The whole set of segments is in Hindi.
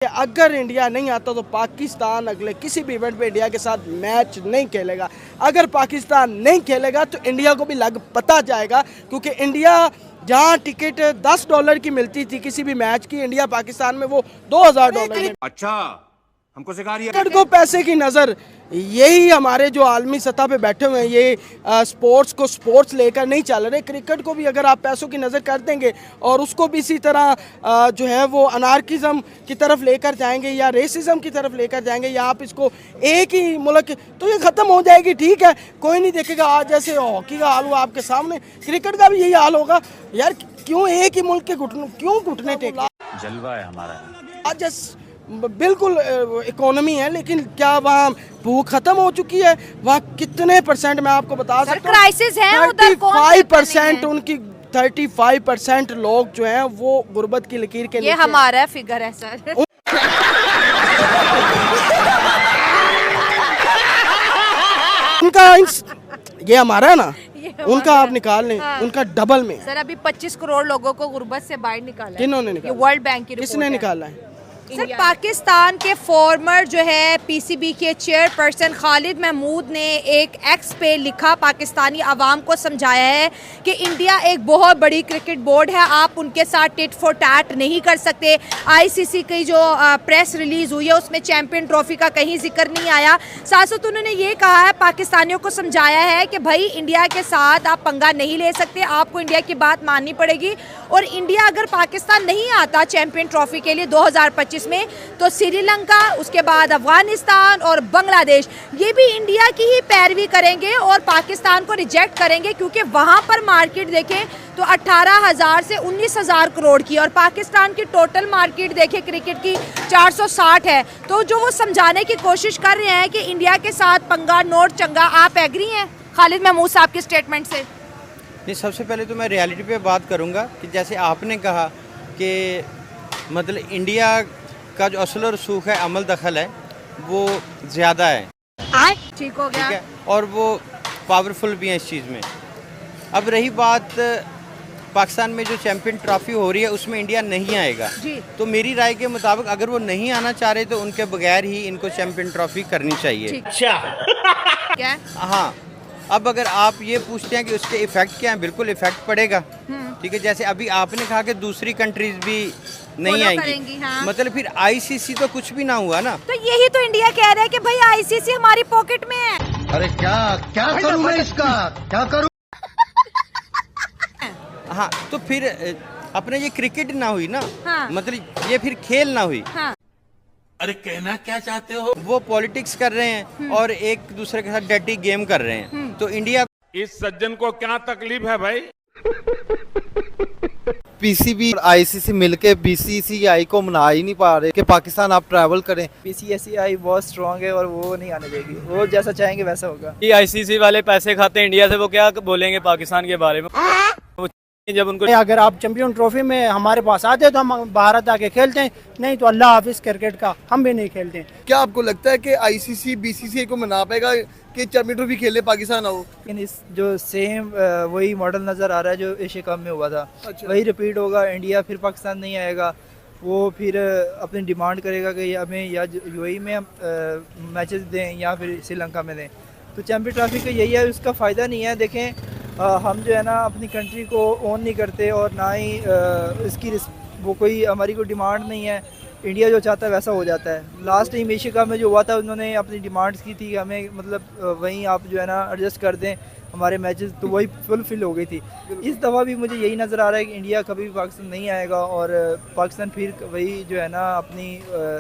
अगर इंडिया नहीं आता तो पाकिस्तान अगले किसी भी इवेंट पे इंडिया के साथ मैच नहीं खेलेगा। अगर पाकिस्तान नहीं खेलेगा तो इंडिया को भी लग पता जाएगा, क्योंकि इंडिया जहां टिकट $10 की मिलती थी किसी भी मैच की, इंडिया पाकिस्तान में वो $2000। अच्छा, हमको सिखा रही है क्रिकेट को पैसे की नज़र, यही हमारे जो आलमी सतह पे बैठे हुए हैं ये स्पोर्ट्स को स्पोर्ट्स लेकर नहीं चल रहे। क्रिकेट को भी अगर आप पैसों की नज़र कर देंगे और उसको भी इसी तरह जो है वो अनार्किज्म की तरफ लेकर जाएंगे या रेसिज्म की तरफ लेकर जाएंगे, या आप इसको एक ही मुल्क, तो ये ख़त्म हो जाएगी। ठीक है, कोई नहीं देखेगा। आज जैसे हॉकी का हाल हुआ आपके सामने, क्रिकेट का भी यही हाल होगा। यार क्यों एक ही मुल्क के घुटने टेक, जलवा है हमारा। आज बिल्कुल इकोनॉमी है, लेकिन क्या वहाँ भूख खत्म हो चुकी है? वहाँ कितने परसेंट मैं आपको बता सकता हूँ, क्राइसिस है उधर, 35% उनकी 35% लोग जो हैं वो गुर्बत की लकीर के ये हमारा फिगर है सर। उनका ये हमारा है ना, उनका आप निकाल लें। हाँ। उनका डबल में सर अभी 25 करोड़ लोगों को गुर्बत से बाहर निकाला है। किन्होंने निकाला? वर्ल्ड बैंक की रिपोर्ट किसने निकाला है? सर पाकिस्तान के फॉर्मर जो है पीसीबी के चेयरपर्सन खालिद महमूद ने एक एक्स पे लिखा, पाकिस्तानी आवाम को समझाया है कि इंडिया एक बहुत बड़ी क्रिकेट बोर्ड है, आप उनके साथ टिट फॉर टैट नहीं कर सकते। आईसीसी की जो प्रेस रिलीज हुई है उसमें चैंपियन ट्रॉफी का कहीं जिक्र नहीं आया। साथ साथ उन्होंने ये कहा है, पाकिस्तानियों को समझाया है कि भाई इंडिया के साथ आप पंगा नहीं ले सकते, आपको इंडिया की बात माननी पड़ेगी। और इंडिया अगर पाकिस्तान नहीं आता चैंपियन ट्रॉफी के लिए 2025 में, तो श्रीलंका, उसके बाद अफगानिस्तान और बांग्लादेश ये भी इंडिया की ही पैरवी करेंगे और पाकिस्तान को रिजेक्ट करेंगे, क्योंकि वहां पर मार्केट देखें तो 18,000 से 19,000 करोड़ की, और पाकिस्तान की टोटल मार्केट देखें क्रिकेट की 460 है। तो जो वो समझाने की कोशिश कर रहे हैं कि इंडिया के साथ पंगा नोट चंगा, आप एग्री हैं खालिद महमूद साहब के स्टेटमेंट से? नहीं, सबसे पहले तो मैं रियलिटी पे बात करूंगा कि जैसे आपने कहा कि मतलब इंडिया का जो असल रसूख है, अमल दखल है, वो ज़्यादा है। ठीक हो गया। ठीक है, और वो पावरफुल भी है इस चीज़ में। अब रही बात पाकिस्तान में जो चैंपियन ट्रॉफी हो रही है उसमें इंडिया नहीं आएगा जी। तो मेरी राय के मुताबिक अगर वो नहीं आना चाह रहे तो उनके बगैर ही इनको चैंपियन ट्रॉफी करनी चाहिए। क्या? हाँ, अब अगर आप ये पूछते हैं कि उसके इफेक्ट क्या है, बिल्कुल इफेक्ट पड़ेगा। ठीक है, जैसे अभी आपने कहा कि दूसरी कंट्रीज भी नहीं आएंगी। हाँ। मतलब फिर आईसीसी तो कुछ भी ना हुआ ना। तो यही तो इंडिया कह रहा है कि भाई आईसीसी हमारी पॉकेट में है। अरे क्या क्या करूं मैं इसका, क्या करूं? हाँ, तो फिर अपने ये क्रिकेट ना हुई ना। हाँ। मतलब ये फिर खेल ना हुई। हाँ। अरे कहना क्या चाहते हो? वो पॉलिटिक्स कर रहे हैं और एक दूसरे के साथ डर्टी गेम कर रहे हैं। तो इंडिया, इस सज्जन को क्या तकलीफ है भाई? पीसीबी और आईसीसी मिलके बीसीसीआई को मना ही नहीं पा रहे कि पाकिस्तान आप ट्रैवल करें। बीसीसीआई बहुत स्ट्रांग है और वो नहीं आने देगी, वो जैसा चाहेंगे वैसा होगा। कि आईसीसी वाले पैसे खाते हैं इंडिया से, वो क्या बोलेंगे पाकिस्तान के बारे में? जब उनको अगर आप चैंपियन ट्रॉफी में हमारे पास आते तो हम भारत आके खेलते हैं, नहीं तो अल्लाह हाफिज क्रिकेट का, हम भी नहीं खेलते। क्या आपको लगता है कि आईसीसी बीसीसीआई को मना पाएगा कि चैंपियन ट्रॉफी खेले पाकिस्तान हो? लेकिन इस जो सेम वही मॉडल नज़र आ रहा है जो एशिया कप में हुआ था। अच्छा। वही रिपीट होगा। इंडिया फिर पाकिस्तान नहीं आएगा, वो फिर अपनी डिमांड करेगा कि हमें या यूएई में मैचेस दें या फिर श्रीलंका में दें। तो चैंपियन ट्रॉफी का यही है, उसका फ़ायदा नहीं है। देखें हम जो है ना अपनी कंट्री को ओन नहीं करते और ना ही इसकी वो कोई हमारी कोई डिमांड नहीं है। इंडिया जो चाहता है वैसा हो जाता है। लास्ट टाइम एशिया कप में जो हुआ था उन्होंने अपनी डिमांड्स की थी, हमें मतलब वहीं आप जो है ना एडजस्ट कर दें हमारे मैचेस, तो वही फुलफिल हो गई थी। इस दफ़ा भी मुझे यही नज़र आ रहा है कि इंडिया कभी भी पाकिस्तान नहीं आएगा और पाकिस्तान फिर वही जो है ना अपनी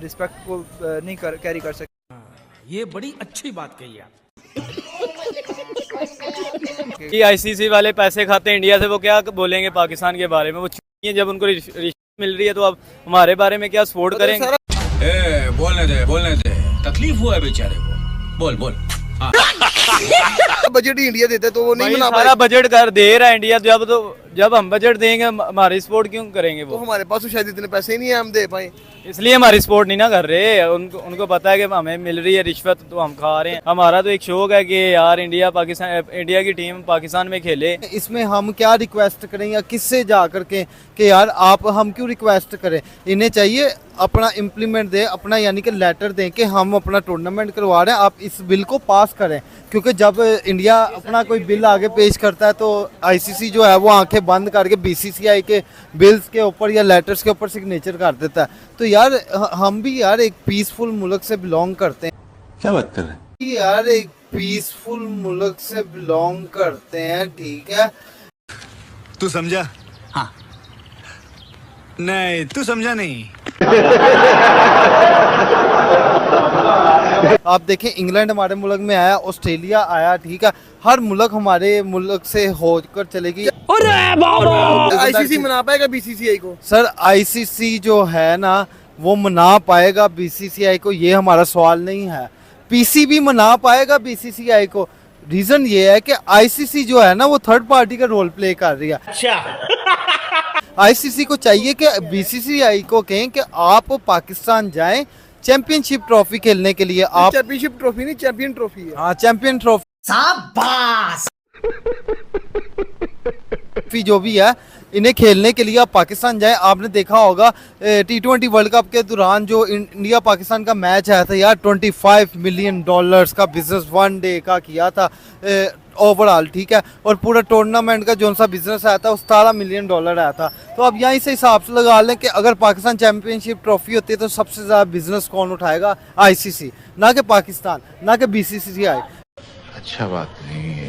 रिस्पेक्ट को नहीं कैरी कर सकता। ये बड़ी अच्छी बात कही आप। कि आईसीसी वाले पैसे खाते हैं इंडिया से, वो क्या बोलेंगे पाकिस्तान के बारे में? वो जब उनको रिश्वत मिल रही है तो अब हमारे बारे में क्या सपोर्ट करेंगे? बोलने दे, तकलीफ हुआ है बेचारे को। बोल। बजट ही इंडिया देता है तो वो नहीं बना सारा बजट कर दे रहा है इंडिया, जब तो जब हम बजट देंगे हमारी सपोर्ट क्यों करेंगे तो वो? हमारे पास तो शायद इतने पैसे ही नहीं है हम दे पाए। इसलिए हमारी सपोर्ट नहीं ना कर रहे। उनको पता है कि हमें मिल रही है रिश्वत तो हम खा रहे हैं। हमारा तो एक शौक है कि यार इंडिया की टीम पाकिस्तान में खेले। इसमें हम क्या रिक्वेस्ट करें या किससे जा करके कि यार आप हम क्यों रिक्वेस्ट करें, इन्हें चाहिए अपना इम्प्लीमेंट दें, अपना यानी कि लेटर दें कि हम अपना टूर्नामेंट करवा रहे हैं, आप इस बिल को पास करें। क्योंकि जब इंडिया अपना कोई बिल आगे पेश करता है तो आईसीसी जो है वो आंखें बंद करके बीसीसीआई के बिल्स के ऊपर या लेटर्स के ऊपर सिग्नेचर कर देता है। तो यार हम भी यार एक पीसफुल मुल्क से बिलोंग करते हैं। क्या बात कर रहे हैं? यार एक पीसफुल मुल्क से बिलोंग करते हैं, ठीक है। तू समझा? हाँ। नहीं, तू समझा नहीं। आप देखें इंग्लैंड हमारे मुल्क में आया, ऑस्ट्रेलिया आया, ठीक है। हर मुल्क हमारे मुल्क से होकर चलेगी। आईसीसी मना पाएगा बीसीसीआई को? सर आईसीसी जो है ना वो मना पाएगा बीसीसीआई को, ये हमारा सवाल नहीं है। पीसीबी मना पाएगा बीसीसीआई को। रीजन ये है कि आईसीसी जो है ना वो थर्ड पार्टी का रोल प्ले कर रही है। अच्छा आईसीसी को चाहिए कि बीसीसीआई को कहें कि आप पाकिस्तान जाएं चैंपियनशिप ट्रॉफी खेलने के लिए। आप चैंपियनशिप ट्रॉफी नहीं, चैंपियन ट्रॉफी है। हाँ चैंपियन ट्रॉफी जो भी है इन्हें खेलने के लिए आप पाकिस्तान जाएं। आपने देखा होगा T20 वर्ल्ड कप के दौरान जो इंडिया पाकिस्तान का मैच आया था यार, $25 मिलियन का बिजनेस वन डे का किया था ओवरऑल, ठीक है। और पूरा टूर्नामेंट का जो सा बिजनेस आया था वो $17 मिलियन आया था। तो अब यहीं से हिसाब से लगा लें कि अगर पाकिस्तान चैंपियनशिप ट्रॉफी होती है तो सबसे ज़्यादा बिजनेस कौन उठाएगा? आईसीसी, ना कि पाकिस्तान, ना कि बीसीसीआई। अच्छा बात नहीं है।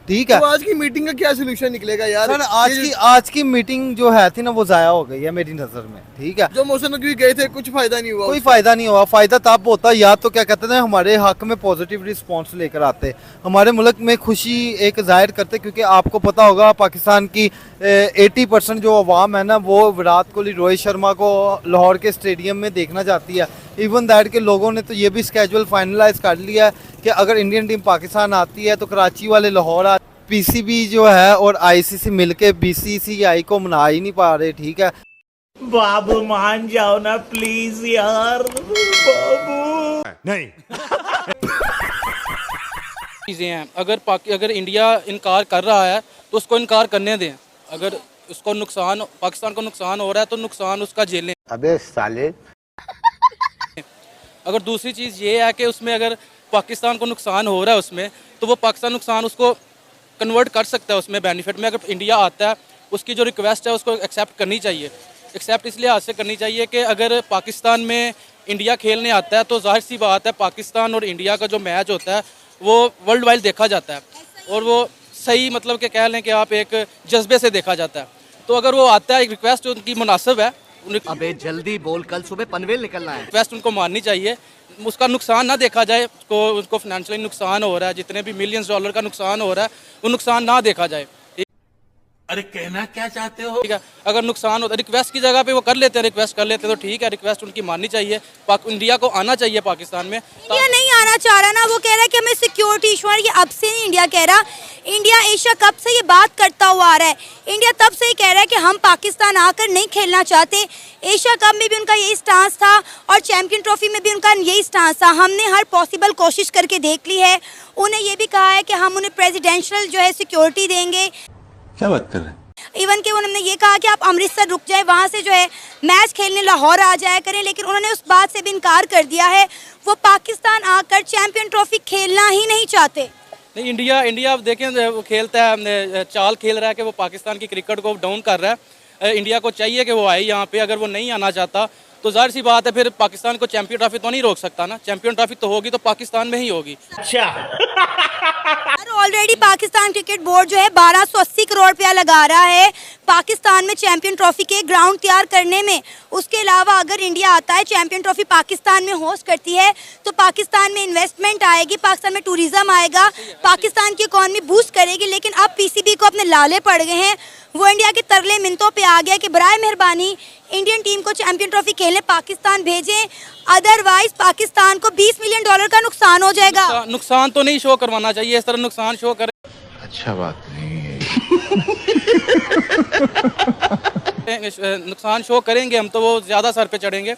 ठीक है। तो आज की मीटिंग का क्या सोल्यूशन निकलेगा यार? सर आज की मीटिंग जो है थी ना वो जाया हो गई है मेरी नज़र में, ठीक है। जो मौसम में गए थे कुछ फायदा नहीं हुआ, कोई फायदा नहीं हुआ। फायदा तब होता या तो क्या कहते हैं हमारे हक में पॉजिटिव रिस्पांस लेकर आते, हमारे मुल्क में खुशी एक जाहिर करते। क्योंकि आपको पता होगा पाकिस्तान की 80% जो अवाम है ना वो विराट कोहली, रोहित शर्मा को लाहौर के स्टेडियम में देखना चाहती है। इवन दैट के लोगों ने तो ये भी स्केड्यूल फाइनलाइज कर लिया है कि अगर इंडियन टीम पाकिस्तान आती है तो कराची वाले लाहौर पीसीबी जो है और आईसीसी मिलके बीसीसीआई को मना ही नहीं पा रहे, ठीक है। बाबू मान जाओ ना प्लीज यार बाबू। नहीं। चीज़ें हैं, अगर इंडिया इनकार कर रहा है तो उसको इनकार करने दें। अगर उसको नुकसान, पाकिस्तान को नुकसान हो रहा है तो नुकसान उसका झेलें। अबे साले। अगर दूसरी चीज़ ये है कि उसमें अगर पाकिस्तान को नुकसान हो रहा है उसमें, तो वो पाकिस्तान नुकसान उसको कन्वर्ट कर सकता है उसमें बेनिफिट में। अगर इंडिया आता है उसकी जो रिक्वेस्ट है उसको एक्सेप्ट करनी चाहिए। एक्सेप्ट इसलिए हाथ से करनी चाहिए कि अगर पाकिस्तान में इंडिया खेलने आता है तो जाहिर सी बात है पाकिस्तान और इंडिया का जो मैच होता है वो वर्ल्ड वाइड देखा जाता है और वो सही मतलब कि कह लें कि आप एक जज्बे से देखा जाता है। तो अगर वो आता है, एक रिक्वेस्ट उनकी मुनासिब है। अबे जल्दी बोल, कल सुबह पनवेल निकलना है। रिक्वेस्ट उनको माननी चाहिए, उसका नुकसान ना देखा जाए। उसको फाइनेंशियली नुकसान हो रहा है, जितने भी मिलियंस डॉलर का नुकसान हो रहा है वो नुकसान ना देखा जाए। अरे कहना क्या चाहते हो? ठीक है, अगर नुकसान होता है रिक्वेस्ट की जगह पे वो कर लेते हैं, रिक्वेस्ट कर लेते हैं तो ठीक है, रिक्वेस्ट उनकी माननी चाहिए। इंडिया को आना चाहिए पाकिस्तान में। इंडिया नहीं आना चाह रहा ना, वो कह रहा है कि हमें सिक्योरिटी इशू है। ये अब से नहीं इंडिया कह रहा, इंडिया एशिया कप से ये बात करता हुआ आ रहा है। इंडिया तब से ही कह रहा है कि हम पाकिस्तान आकर नहीं खेलना चाहते। एशिया कप में भी उनका यही स्टांस था और चैंपियन ट्रॉफी में भी उनका यही स्टांस था। हमने हर पॉसिबल कोशिश करके देख ली है। उन्हें ये भी कहा है कि हम उन्हें प्रेसिडेंशियल जो है सिक्योरिटी देंगे। क्या बात कर रहे हैं? इवन कि उन्होंने ये कहा कि आप अमृतसर रुक जाए, वहाँ से जो है मैच खेलने लाहौर आ जाया करें, लेकिन उन्होंने उस बात से भी इनकार कर दिया है। वो पाकिस्तान आकर चैंपियन ट्रॉफी खेलना ही नहीं चाहते। नहीं, इंडिया आप देखें वो खेलता है, चाल खेल रहा है कि वो पाकिस्तान की क्रिकेट को डाउन कर रहा है। इंडिया को चाहिए कि वो आए यहाँ पे। अगर वो नहीं आना चाहता तो जाहिर सी बात है फिर पाकिस्तान को चैंपियन ट्रॉफी तो नहीं रोक सकता ना। चैंपियन ट्रॉफी तो होगी तो पाकिस्तान में ही होगी। ऑलरेडी पाकिस्तान क्रिकेट बोर्ड जो है 1280 करोड़ रुपया लगा रहा है पाकिस्तान में चैंपियन ट्रॉफी के ग्राउंड तैयार करने में। उसके अलावा अगर इंडिया आता है, चैंपियन ट्रॉफी पाकिस्तान में होस्ट करती है तो पाकिस्तान में इन्वेस्टमेंट आएगी, पाकिस्तान में टूरिज्म आएगा, पाकिस्तान की इकॉनमी बूस्ट करेगी। लेकिन अब पीसीबी को अपने लाले पड़ गए हैं। वो इंडिया के तरले मिनटों पे आ गया कि बराए मेहरबानी इंडियन टीम को चैंपियन ट्रॉफी खेलने पाकिस्तान भेजें, अदरवाइज पाकिस्तान को $20 मिलियन का नुकसान हो जाएगा। नुकसान तो नहीं शो करवाना चाहिए, इस तरह नुकसान शो करे। अच्छा बात नहीं है। नुकसान शो करेंगे हम तो वो ज़्यादा सर पे चढ़ेंगे।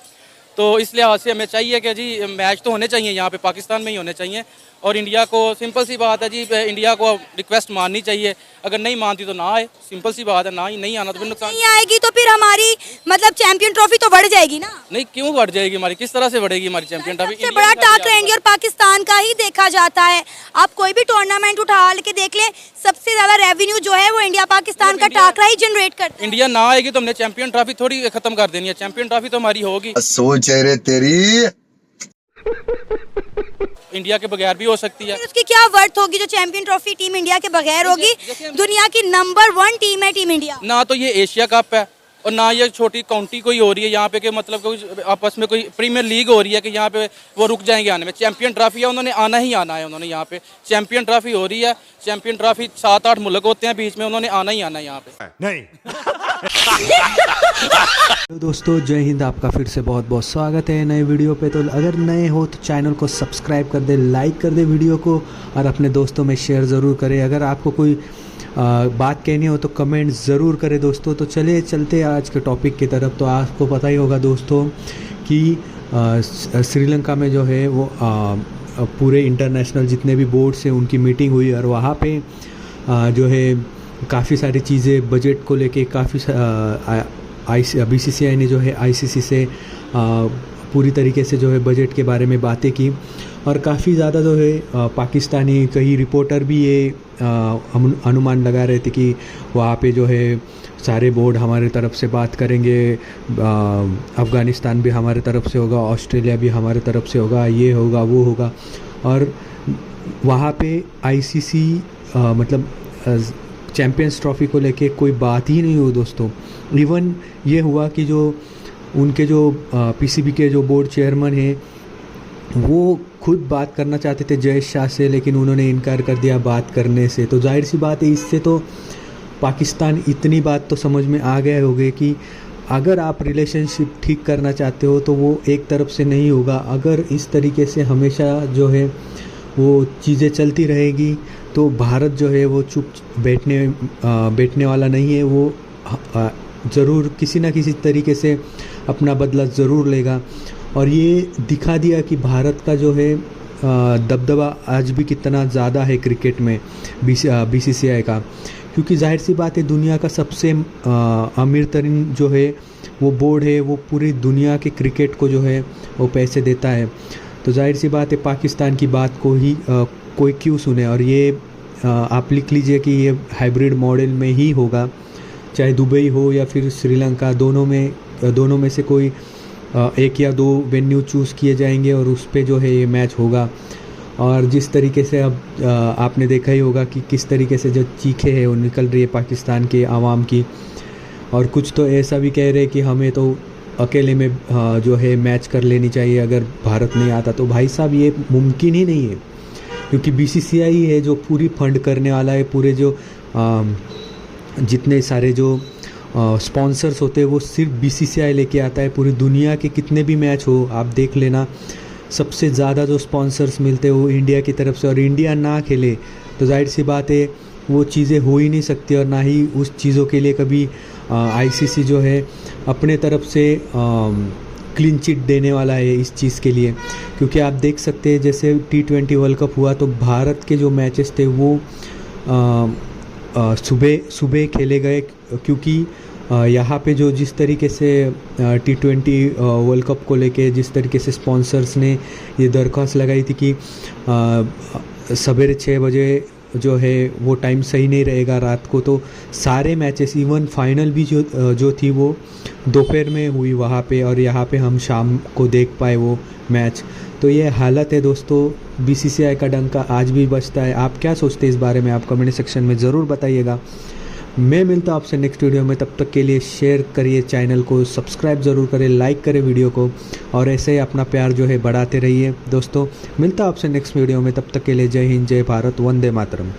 तो इस लिहाज से हमें चाहिए कि जी मैच तो होने चाहिए यहाँ पे पाकिस्तान में ही होने चाहिए। और इंडिया को सिंपल सी बात है जी, इंडिया को रिक्वेस्ट माननी चाहिए। अगर नहीं मानती तो ना आए, सिंपल सी बात है। ना ही नहीं आना तो फिर नुकसान नहीं आएगी तो फिर हमारी मतलब चैंपियन ट्रॉफी तो बढ़ जाएगी ना। नहीं, क्यों बढ़ जाएगी हमारी? किस तरह से बढ़ेगी हमारी चैंपियन ट्रॉफी? सबसे बड़ा टाकरा इंडिया और पाकिस्तान का ही देखा जाता है। आप कोई भी टूर्नामेंट उठा के देख लें, सबसे ज्यादा रेवेन्यू जो है वो इंडिया पाकिस्तान का टाकरा ही जनरेट करता है। इंडिया ना आएगी तो हमने चैंपियन ट्रॉफी थोड़ी खत्म कर देनी है। चैंपियन ट्रॉफी तो हमारी होगी। सोच है रे तेरी। इंडिया के बगैर भी हो सकती है। उसकी क्या वर्थ होगी जो चैंपियन ट्रॉफी टीम इंडिया के बगैर होगी? दुनिया की नंबर 1 टीम है टीम इंडिया। ना तो ये एशिया कप है और ना ये छोटी काउंटी कोई हो रही है यहाँ पे कि मतलब कोई आपस में कोई प्रीमियर लीग हो रही है कि यहाँ पे वो रुक जाएंगे आने में। चैंपियन ट्रॉफी है, उन्होंने आना ही आना है। उन्होंने यहाँ पे चैंपियन ट्रॉफी हो रही है। चैंपियन ट्रॉफी 7-8 मुल्क होते हैं बीच में, उन्होंने आना ही आना है यहाँ पे। नहीं। तो दोस्तों जय हिंद, आपका फिर से बहुत बहुत स्वागत है नए वीडियो पे। तो अगर नए हो तो चैनल को सब्सक्राइब कर दे, लाइक कर दे वीडियो को और अपने दोस्तों में शेयर ज़रूर करें। अगर आपको कोई बात कहनी हो तो कमेंट ज़रूर करें दोस्तों। तो चलिए चलते आज के टॉपिक की तरफ। तो आपको पता ही होगा दोस्तों कि श्रीलंका में जो है वो पूरे इंटरनेशनल जितने भी बोर्ड्स हैं उनकी मीटिंग हुई और वहाँ पे जो है काफ़ी सारी चीज़ें बजट को लेके काफ़ी BCCI ने जो है ICC से पूरी तरीके से जो है बजट के बारे में बातें की। और काफ़ी ज़्यादा जो है पाकिस्तानी कई रिपोर्टर भी ये अनुमान लगा रहे थे कि वहाँ पे जो है सारे बोर्ड हमारे तरफ से बात करेंगे, अफ़गानिस्तान भी हमारे तरफ से होगा, ऑस्ट्रेलिया भी हमारे तरफ से होगा, ये होगा वो होगा। और वहाँ पे ICC मतलब चैम्पियंस ट्रॉफ़ी को लेके कोई बात ही नहीं हुई दोस्तों। इवन ये हुआ कि जो उनके जो PCB के जो बोर्ड चेयरमैन हैं वो खुद बात करना चाहते थे जय शाह से, लेकिन उन्होंने इनकार कर दिया बात करने से। तो जाहिर सी बात है इससे तो पाकिस्तान इतनी बात तो समझ में आ गए होंगे कि अगर आप रिलेशनशिप ठीक करना चाहते हो तो वो एक तरफ से नहीं होगा। अगर इस तरीके से हमेशा जो है वो चीज़ें चलती रहेगी तो भारत जो है वो चुप बैठने वाला नहीं है। वो ज़रूर किसी ना किसी तरीके से अपना बदला ज़रूर लेगा। और ये दिखा दिया कि भारत का जो है दबदबा आज भी कितना ज़्यादा है क्रिकेट में BCCI का, क्योंकि जाहिर सी बात है दुनिया का सबसे अमीर तरीन जो है वो बोर्ड है, वो पूरी दुनिया के क्रिकेट को जो है वो पैसे देता है। तो जाहिर सी बात है पाकिस्तान की बात को ही कोई क्यों सुने। और ये आप लिख लीजिए कि ये हाइब्रिड मॉडल में ही होगा, चाहे दुबई हो या फिर श्रीलंका, दोनों में से कोई एक या दो वेन्यू चूज़ किए जाएंगे और उस पे जो है ये मैच होगा। और जिस तरीके से अब आपने देखा ही होगा कि किस तरीके से जो चीखें हैं वो निकल रही है पाकिस्तान के आवाम की। और कुछ तो ऐसा भी कह रहे हैं कि हमें तो अकेले में जो है मैच कर लेनी चाहिए अगर भारत नहीं आता। तो भाई साहब ये मुमकिन ही नहीं है, क्योंकि BCCI ही है जो पूरी फंड करने वाला है। पूरे जो जितने सारे जो स्पॉन्सर्स होते हैं वो सिर्फ BCCI लेके आता है। पूरी दुनिया के कितने भी मैच हो आप देख लेना, सबसे ज़्यादा जो स्पॉन्सर्स मिलते हैं वो इंडिया की तरफ से। और इंडिया ना खेले तो जाहिर सी बात है वो चीज़ें हो ही नहीं सकती और ना ही उस चीज़ों के लिए कभी ICC जो है अपने तरफ से क्लीन चिट देने वाला है इस चीज़ के लिए। क्योंकि आप देख सकते हैं जैसे T20 वर्ल्ड कप हुआ तो भारत के जो मैचेस थे वो सुबह खेले गए, क्योंकि यहाँ पे जो जिस तरीके से T20 वर्ल्ड कप को लेके जिस तरीके से स्पॉन्सर्स ने ये दरख्वास्त लगाई थी कि सवेरे 6 बजे जो है वो टाइम सही नहीं रहेगा रात को, तो सारे मैचेस इवन फाइनल भी जो थी वो दोपहर में हुई वहाँ पे, और यहाँ पे हम शाम को देख पाए वो मैच। तो ये हालत है दोस्तों, BCCI का डंका आज भी बजता है। आप क्या सोचते हैं इस बारे में आप कमेंट सेक्शन में ज़रूर बताइएगा। मैं मिलता हूँ आपसे नेक्स्ट वीडियो में, तब तक के लिए शेयर करिए, चैनल को सब्सक्राइब ज़रूर करें, लाइक करें वीडियो को और ऐसे ही अपना प्यार जो है बढ़ाते रहिए दोस्तों। मिलता हूँ आपसे नेक्स्ट वीडियो में, तब तक के लिए जय हिंद, जय भारत, वंदे मातरम।